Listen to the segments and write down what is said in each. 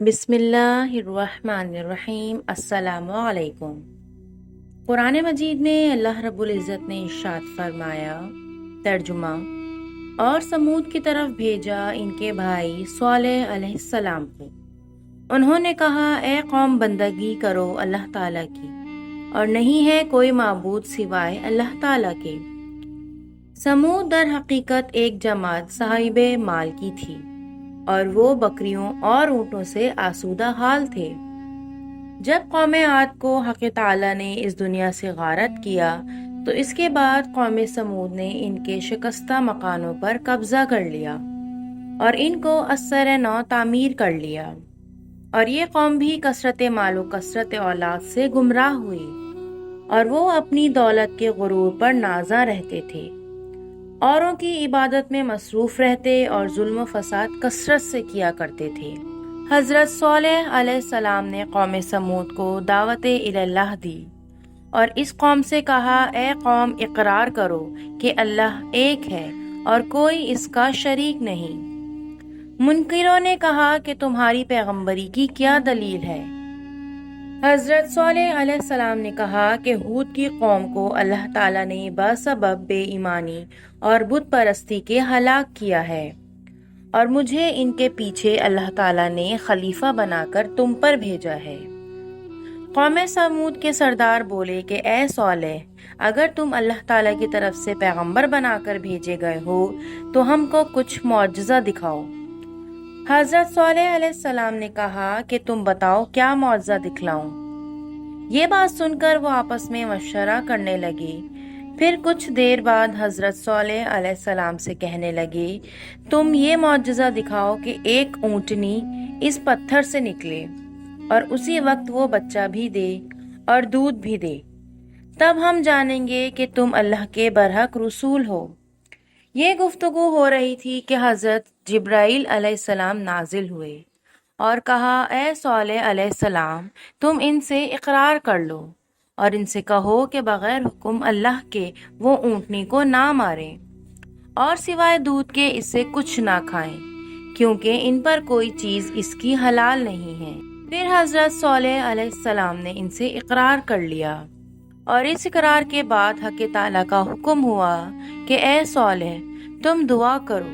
بسم اللہ الرحمن الرحیم۔ السلام علیکم۔ قرآن مجید میں اللہ رب العزت نے ارشاد فرمایا، ترجمہ: اور سمود کی طرف بھیجا ان کے بھائی صالح علیہ السلام کو۔ انہوں نے کہا، اے قوم، بندگی کرو اللہ تعالیٰ کی، اور نہیں ہے کوئی معبود سوائے اللہ تعالیٰ کے۔ سمود در حقیقت ایک جماعت صاحب مال کی تھی، اور وہ بکریوں اور اونٹوں سے آسودہ حال تھے۔ جب قوم عاد کو حق تعالیٰ نے اس دنیا سے غارت کیا تو اس کے بعد قوم سمود نے ان کے شکستہ مکانوں پر قبضہ کر لیا اور ان کو ازسر نو تعمیر کر لیا، اور یہ قوم بھی کثرت مال و کثرت اولاد سے گمراہ ہوئی، اور وہ اپنی دولت کے غرور پر نازاں رہتے تھے، اوروں کی عبادت میں مصروف رہتے اور ظلم و فساد کثرت سے کیا کرتے تھے۔ حضرت صالح علیہ السلام نے قوم سمود کو دعوت اللہ دی اور اس قوم سے کہا، اے قوم، اقرار کرو کہ اللہ ایک ہے اور کوئی اس کا شریک نہیں۔ منکروں نے کہا کہ تمہاری پیغمبری کی کیا دلیل ہے؟ حضرت صالح علیہ السلام نے کہا کہ ہود کی قوم کو اللہ تعالیٰ نے بسبب بے ایمانی اور بت پرستی کے ہلاک کیا ہے، اور مجھے ان کے پیچھے اللہ تعالیٰ نے خلیفہ بنا کر تم پر بھیجا ہے۔ قوم سمود کے سردار بولے کہ اے صالح، اگر تم اللہ تعالیٰ کی طرف سے پیغمبر بنا کر بھیجے گئے ہو تو ہم کو کچھ معجزہ دکھاؤ۔ حضرت صالح علیہ السلام نے کہا کہ تم بتاؤ کیا معجزہ دکھلاؤں؟ یہ بات سن کر وہ آپس میں مشورہ کرنے لگے۔ پھر کچھ دیر بعد حضرت صالح علیہ السلام سے کہنے لگے، تم یہ معجزہ دکھاؤ کہ ایک اونٹنی اس پتھر سے نکلے اور اسی وقت وہ بچہ بھی دے اور دودھ بھی دے، تب ہم جانیں گے کہ تم اللہ کے برحق رسول ہو۔ یہ گفتگو ہو رہی تھی کہ حضرت جبرائیل علیہ السلام نازل ہوئے اور کہا، اے صالح علیہ السلام، تم ان سے اقرار کر لو اور ان سے کہو کہ بغیر حکم اللہ کے وہ اونٹنی کو نہ ماریں اور سوائے دودھ کے اس سے کچھ نہ کھائیں، کیونکہ ان پر کوئی چیز اس کی حلال نہیں ہے۔ پھر حضرت صالح علیہ السلام نے ان سے اقرار کر لیا، اور اس اقرار کے بعد حق تعالیٰ کا حکم ہوا کہ اے صالح، تم دعا کرو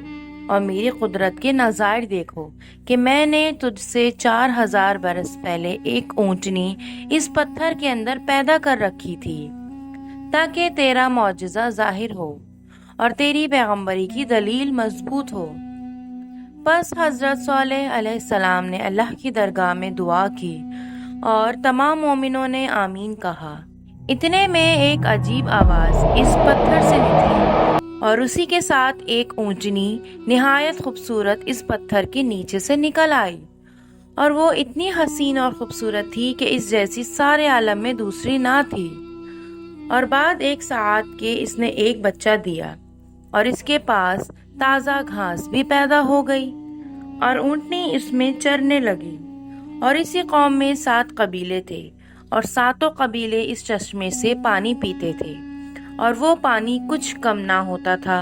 اور میری قدرت کے نظائر دیکھو کہ میں نے تجھ سے 4000 برس پہلے ایک اونٹنی اس پتھر کے اندر پیدا کر رکھی تھی تاکہ تیرا معجزہ ظاہر ہو اور تیری پیغمبری کی دلیل مضبوط ہو۔ پس حضرت صالح علیہ السلام نے اللہ کی درگاہ میں دعا کی اور تمام مومنوں نے آمین کہا۔ اتنے میں ایک عجیب آواز اس پتھر سے نکلی اور اسی کے ساتھ ایک اونٹنی نہایت خوبصورت اس پتھر کے نیچے سے نکل آئی، اور وہ اتنی حسین اور خوبصورت تھی کہ اس جیسی سارے عالم میں دوسری نہ تھی۔ اور بعد ایک ساعت کے اس نے ایک بچہ دیا، اور اس کے پاس تازہ گھاس بھی پیدا ہو گئی، اور اونٹنی اس میں چرنے لگی۔ اور اسی قوم میں 7 قبیلے تھے، اور 7 قبیلے اس چشمے سے پانی پیتے تھے، اور وہ پانی کچھ کم نہ ہوتا تھا۔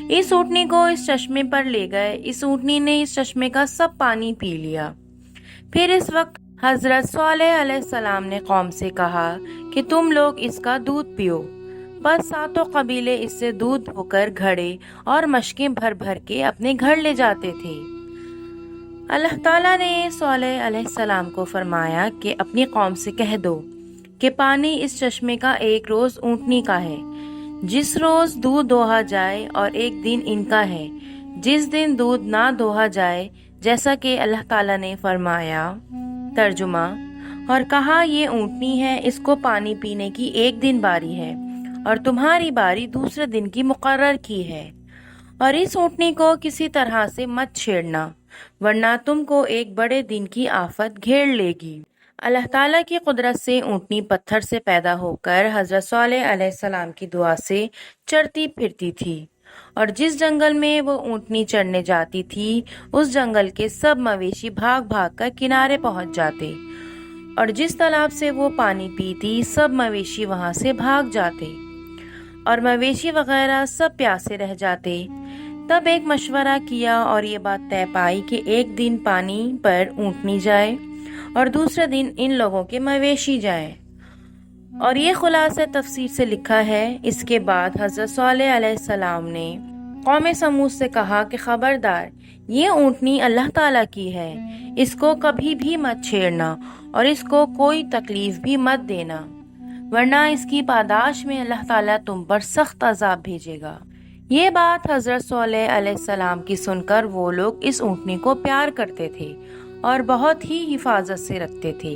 اس اونٹنی کو اس چشمے پر لے گئے، اس اونٹنی نے اس چشمے کا سب پانی پی لیا۔ پھر اس وقت حضرت صالح علیہ السلام نے قوم سے کہا کہ تم لوگ اس کا دودھ پیو۔ بس 7 قبیلے اس سے دودھ ہو کر گھڑے اور مشکیں بھر بھر کے اپنے گھر لے جاتے تھے۔ اللہ تعالیٰ نے صالح علیہ السلام کو فرمایا کہ اپنی قوم سے کہہ دو کہ پانی اس چشمے کا ایک روز اونٹنی کا ہے، جس روز دودھ دوہا جائے، اور ایک دن ان کا ہے، جس دن دودھ نہ دوہا جائے، جیسا کہ اللہ تعالیٰ نے فرمایا۔ ترجمہ: اور کہا، یہ اونٹنی ہے، اس کو پانی پینے کی ایک دن باری ہے اور تمہاری باری دوسرے دن کی مقرر کی ہے، اور اس اونٹنی کو کسی طرح سے مت چھیڑنا، ورنہ تم کو ایک بڑے دن کی آفت گھیر لے گی۔ اللہ تعالیٰ کی قدرت سے اونٹنی پتھر سے پیدا ہو کر حضرت صالح علیہ السلام کی دعا سے چرتی پھرتی تھی، اور جس جنگل میں وہ اونٹنی چرنے جاتی تھی اس جنگل کے سب مویشی بھاگ بھاگ کر کنارے پہنچ جاتے، اور جس تالاب سے وہ پانی پیتی سب مویشی وہاں سے بھاگ جاتے، اور مویشی وغیرہ سب پیاسے رہ جاتے، تب ایک مشورہ کیا اور یہ بات طے پائی کہ ایک دن پانی پر اونٹنی جائے اور دوسرے دن ان لوگوں کے مویشی جائیں۔ اور یہ خلاصہ تفسیر سے لکھا ہے۔ اس کے بعد حضرت صالح علیہ السلام نے قوم سمود سے کہا کہ خبردار، یہ اونٹنی اللہ تعالیٰ کی ہے، اس کو کبھی بھی مت چھیڑنا اور اس کو کوئی تکلیف بھی مت دینا، ورنہ اس کی پاداش میں اللہ تعالیٰ تم پر سخت عذاب بھیجے گا۔ یہ بات حضرت صالح علیہ السلام کی سن کر وہ لوگ اس اونٹنی کو پیار کرتے تھے اور بہت ہی حفاظت سے رکھتے تھے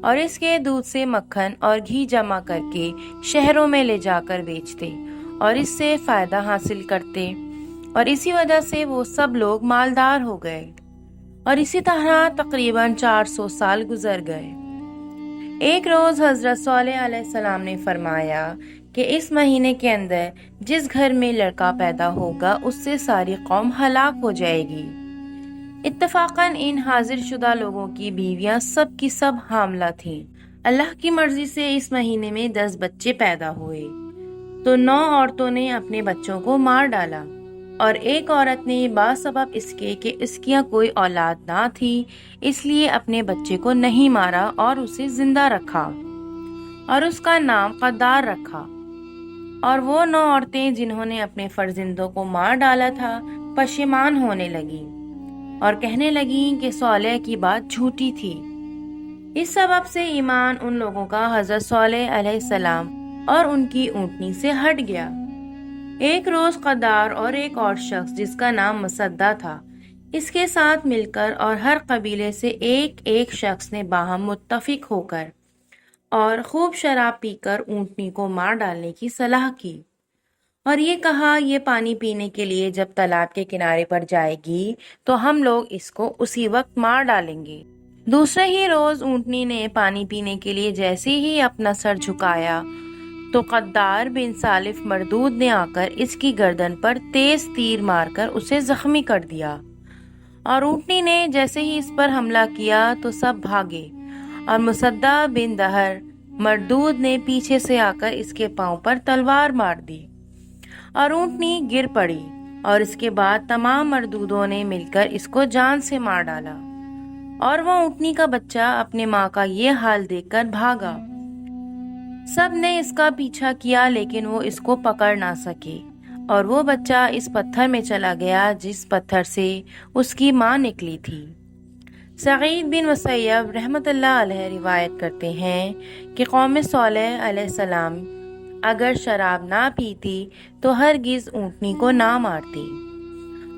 اور اس کے دودھ سے مکھن اور گھی جمع کر کے شہروں میں لے جا کر بیچتے اور اس سے فائدہ حاصل کرتے، اور اسی وجہ سے وہ سب لوگ مالدار ہو گئے، اور اسی طرح تقریباً 400 سال گزر گئے۔ ایک روز حضرت صالح علیہ السلام نے فرمایا کہ اس مہینے کے اندر جس گھر میں لڑکا پیدا ہوگا اس سے ساری قوم ہلاک ہو جائے گی۔ اتفاقاً ان حاضر شدہ لوگوں کی بیویاں سب کی سب حاملہ تھیں۔ اللہ کی مرضی سے اس مہینے میں 10 بچے پیدا ہوئے تو 9 عورتوں نے اپنے بچوں کو مار ڈالا، اور ایک عورت نے باسبب اس کے کہ اس کی کوئی اولاد نہ تھی اس لیے اپنے بچے کو نہیں مارا اور اسے زندہ رکھا اور اس کا نام قدار رکھا۔ اور وہ 9 عورتیں جنہوں نے اپنے فرزندوں کو مار ڈالا تھا پشیمان ہونے لگیں اور کہنے لگیں کہ صالح کی بات جھوٹی تھی۔ اس سبب سے ایمان ان لوگوں کا حضرت صالح علیہ السلام اور ان کی اونٹنی سے ہٹ گیا۔ ایک روز قدار اور ایک اور شخص جس کا نام مصدہ تھا اس کے ساتھ مل کر اور ہر قبیلے سے ایک شخص نے باہم متفق ہو کر اور خوب شراب پی کر اونٹنی کو مار ڈالنے کی صلاح کی، اور یہ کہا یہ پانی پینے کے لیے جب تالاب کے کنارے پر جائے گی تو ہم لوگ اس کو اسی وقت مار ڈالیں گے۔ دوسرے ہی روز اونٹنی نے پانی پینے کے لیے جیسے ہی اپنا سر جھکایا تو قدار بن سالف مردود نے آ کر اس کی گردن پر تیز تیر مار کر اسے زخمی کر دیا، اور اونٹنی نے جیسے ہی اس پر حملہ کیا تو سب بھاگے، اور مصدہ بن دہر مردود نے پیچھے سے آ کر اس کے پاؤں پر تلوار مار دی اور اونٹنی گر پڑی، اور اس کے بعد تمام مردودوں نے مل کر اس کو جان سے مار ڈالا، اور وہ اونٹنی کا بچہ اپنے ماں کا یہ حال دیکھ کر بھاگا۔ سب نے اس کا پیچھا کیا لیکن وہ اس کو پکڑ نہ سکے، اور وہ بچہ اس پتھر میں چلا گیا جس پتھر سے اس کی ماں نکلی تھی۔ سعید بن مسیب رحمت اللہ علیہ روایت کرتے ہیں کہ قوم صالح علیہ السلام اگر شراب نہ پیتی تو ہرگز اونٹنی کو نہ مارتی،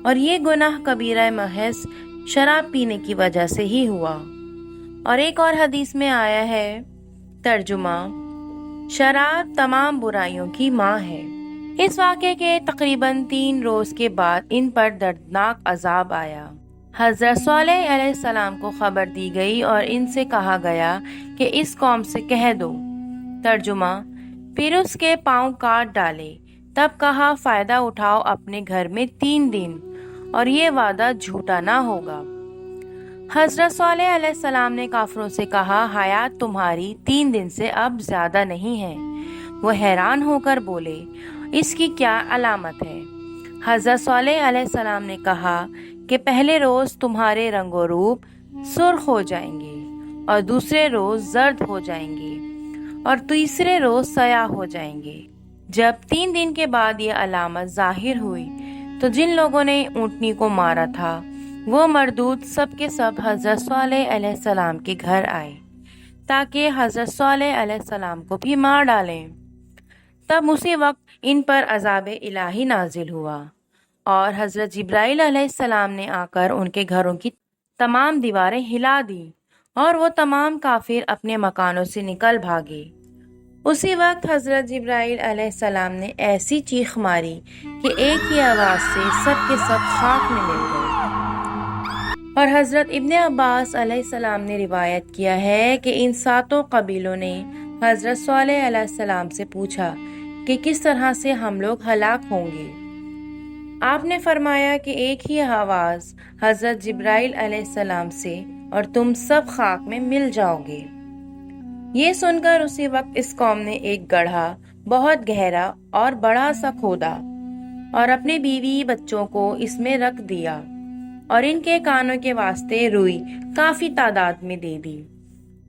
اور یہ گناہ کبیرہ محض شراب پینے کی وجہ سے ہی ہوا۔ اور ایک اور حدیث میں آیا ہے، ترجمہ، شراب تمام برائیوں کی ماں ہے۔ اس واقعے کے تقریباً 3 روز کے بعد ان پر دردناک عذاب آیا۔ حضرت صالح علیہ السلام کو خبر دی گئی اور ان سے کہا گیا کہ اس قوم سے کہہ دو، ترجمہ، پھر اس کے پاؤں کاٹ ڈالے، تب کہا فائدہ اٹھاؤ اپنے گھر میں 3 دن اور یہ وعدہ جھوٹا نہ ہوگا۔ حضرت صالح علیہ السلام نے کافروں سے کہا حیات تمہاری 3 دن سے اب زیادہ نہیں ہے۔ وہ حیران ہو کر بولے اس کی کیا علامت ہے؟ حضرت صالح علیہ السلام نے کہا کہ پہلے روز تمہارے رنگ و روپ سرخ ہو جائیں گے، اور دوسرے روز زرد ہو جائیں گے، اور تیسرے روز سیاہ ہو جائیں گے۔ جب 3 دن کے بعد یہ علامت ظاہر ہوئی تو جن لوگوں نے اونٹنی کو مارا تھا وہ مردود سب کے سب حضرت صالح علیہ السلام کے گھر آئے تاکہ حضرت صالح علیہ السلام کو بھی مار ڈالیں۔ تب اسی وقت ان پر عذاب الہی نازل ہوا، اور حضرت جبرائیل علیہ السلام نے آ کر ان کے گھروں کی تمام دیواریں ہلا دی اور وہ تمام کافر اپنے مکانوں سے نکل بھاگے۔ اسی وقت حضرت جبرائیل علیہ السلام نے ایسی چیخ ماری کہ ایک ہی آواز سے سب کے سب خاک میں مل گئے۔ اور حضرت ابن عباس علیہ السلام نے روایت کیا ہے کہ ان 7 قبیلوں نے حضرت صالح علیہ السلام سے پوچھا کہ کس طرح سے ہم لوگ ہلاک ہوں گے۔ آپ نے فرمایا کہ ایک ہی آواز حضرت جبرائیل علیہ السلام سے اور تم سب خاک میں مل جاؤ گے۔ یہ سن کر اسی وقت اس قوم نے ایک گڑھا بہت گہرا اور بڑا سا کھودا اور اپنے بیوی بچوں کو اس میں رکھ دیا اور ان کے کانوں کے واسطے روئی کافی تعداد میں دے دی،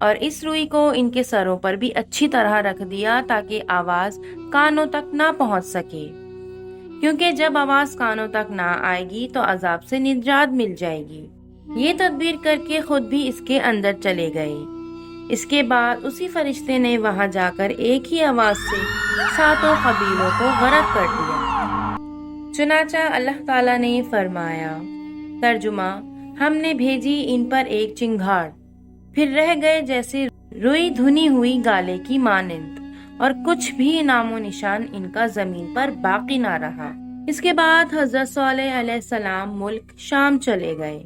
اور اس روئی کو ان کے سروں پر بھی اچھی طرح رکھ دیا تاکہ آواز کانوں تک نہ پہنچ سکے، کیونکہ جب آواز کانوں تک نہ آئے گی تو عذاب سے نجات مل جائے گی۔ یہ تدبیر کر کے خود بھی اس کے اندر چلے گئے۔ اس کے بعد اسی فرشتے نے وہاں جا کر ایک ہی آواز سے 7 قبیلوں کو غرق کر دیا۔ چنانچہ اللہ تعالیٰ نے فرمایا، ترجمہ: ہم نے بھیجی ان پر ایک چنگھاڑ، پھر رہ گئے جیسے روئی دھنی ہوئی گالے کی مانند، اور کچھ بھی نام و نشان ان کا زمین پر باقی نہ رہا۔ اس کے بعد حضرت صالح علیہ السلام ملک شام چلے گئے،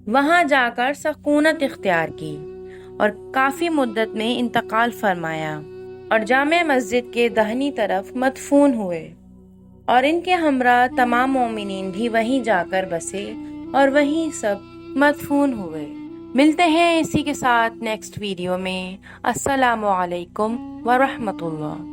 وہاں جا کر سکونت اختیار کی اور کافی مدت میں انتقال فرمایا، اور جامع مسجد کے دہنی طرف مدفون ہوئے، اور ان کے ہمراہ تمام مومنین بھی وہیں جا کر بسے اور وہیں سب مدفون ہوئے۔ ملتے ہیں اسی کے ساتھ نیکسٹ ویڈیو میں۔ السلام علیکم ورحمۃ اللہ۔